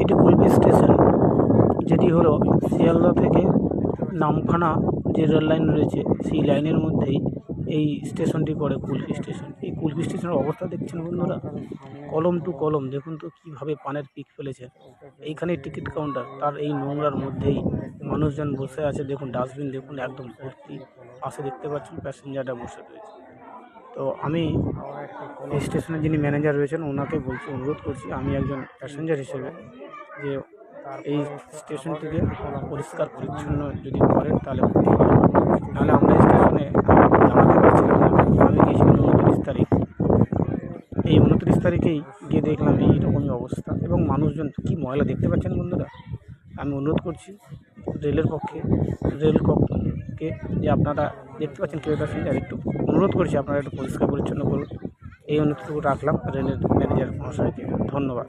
এটি কুলপি স্টেশন, যেটি হলো শিয়ালদা থেকে নামখানা যে রেল লাইন রয়েছে সেই লাইনের মধ্যেই এই স্টেশনটি পড়ে, কুলপি স্টেশন। এই কুলপি স্টেশনের অবস্থা দেখছেন বন্ধুরা, কলম টু কলম। দেখুন তো কীভাবে পানের পিক ফেলেছে। এইখানে টিকিট কাউন্টার, তার এই নোংরার মধ্যেই মানুষজন বসে আছে। দেখুন ডাস্টবিন দেখুন একদম ভর্তি, পাশে দেখতে পাচ্ছেন প্যাসেঞ্জাররা বসে রয়েছে। তো আমি এই স্টেশনের যিনি ম্যানেজার রয়েছেন ওনাকে বলছি, অনুরোধ করছি আমি একজন প্যাসেঞ্জার হিসেবে, যে এই স্টেশনটিকে পরিষ্কার পরিচ্ছন্ন যদি করেন তাহলে খুব ভালো। নাহলে আমরা স্টেশনে দাঁড়াতে পারছিলাম না। আমি গিয়েছিলাম 29 তারিখ, এই 29 তারিখেই গিয়ে দেখলাম এইরকমই অবস্থা, এবং মানুষজন কী ময়লা দেখতে পাচ্ছেন বন্ধুরা। আমি অনুরোধ করছি রেলের পক্ষে, রেলকে, যে আপনারা দেখতে পাচ্ছেন কেউ প্যাসেঞ্জার, একটু অনুরোধ করছি আপনারা একটু পরিষ্কার পরিচ্ছন্ন করুন। এই অনুরোধটুকু রাখলাম রেলের ম্যানেজার মহাশয়কে। ধন্যবাদ।